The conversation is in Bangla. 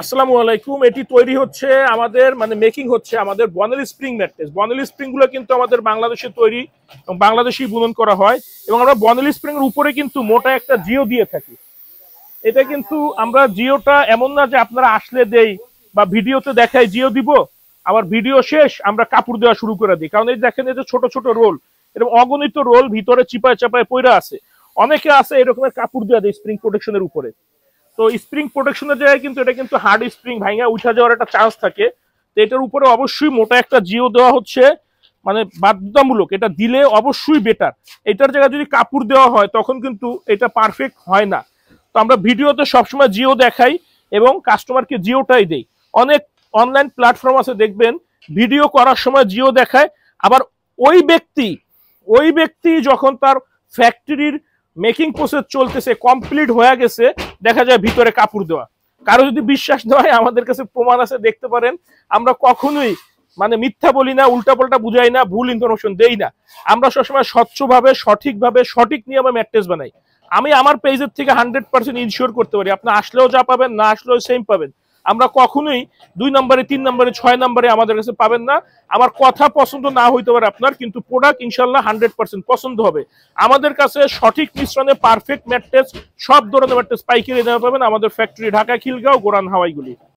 আসসালামু আলাইকুম। এটি তৈরি হচ্ছে আমাদের মেকিং হচ্ছে আমাদের বনেলি স্প্রিং ম্যাট্রেস। বনেলি স্প্রিং গুলো কিন্তু আমাদের বাংলাদেশে তৈরি এবং বাংলাদেশেই বুনন করা হয় এবং আমরা বনেলি স্প্রিং এর উপরে কিন্তু মোটা একটা জিও দিয়ে থাকি। এটা কিন্তু আমরা জিওটা এমন না যে আপনারা আসলে দেই বা ভিডিওতে দেখাই জিও দিব, আবার ভিডিও শেষ আমরা কাপড় দেওয়া শুরু করে দিই। কারণ এই দেখেন এই যে ছোট ছোট রোল, এরকম অগণিত রোল ভিতরে চিপায় চাপায় পইরা আছে। অনেকে আছে এরকমের কাপড় দেওয়া দেয় স্প্রিং প্রোটেকশনের উপরে। তো স্প্রিং প্রোটেকশনের জায়গায় কিন্তু এটা কিন্তু হার্ড স্প্রিং ভাঙা উঠা যাওয়ার একটা চান্স থাকে। তো এটার উপরে অবশ্যই মোটা একটা জিও দেওয়া হচ্ছে, বাধ্যতামূলক। এটা দিলে অবশ্যই বেটার। এটার জায়গায় যদি কাপড় দেওয়া হয় তখন কিন্তু এটা পারফেক্ট হয় না। তো আমরা ভিডিওতে সবসময় জিও দেখাই এবং কাস্টমারকে জিওটাই দেই। অনেক অনলাইন প্ল্যাটফর্ম আছে দেখবেন ভিডিও করার সময় জিও দেখায়, আবার ওই ব্যক্তি যখন তার ফ্যাক্টরির মেকিং প্রসেস চলতেছে কমপ্লিট হয়ে গেছে দেখা যায় ভিতরে কাপড় দেওয়া। কারো যদি বিশ্বাস না হয় আমাদের কাছে প্রমাণ আছে, দেখতে পারেন। আমরা কখনোই মিথ্যা বলি না, উল্টাপাল্টা বুঝাই না, ভুল ইনফরমেশন দেই না। আমরা সবসময় স্বচ্ছভাবে সঠিকভাবে সঠিক নিয়মে ম্যাট্রেস বানাই। আমি আমার পেজের থেকে 100% ইনশিওর করতে পারি আপনি আসলেও যা পাবেন, না আসলেও সেম পাবেন। আমরা কখনোই 2 নম্বরে 3 নম্বরে 6 নম্বরে আমাদের কাছে পাবেন না। আমার কথা পছন্দ না হইতে পারে আপনার, কিন্তু প্রোডাক্ট ইনশাল্লাহ 100% পছন্দ হবে। আমাদের কাছে সঠিক মিশ্রণে পারফেক্ট ম্যাট্রেস, সব ধরনের ম্যাট্রেস পাইকারি দামে পাবেন আমাদের ফ্যাক্টরি ঢাকা, খিলগাঁও, গোরান, হাওয়াইগুলি।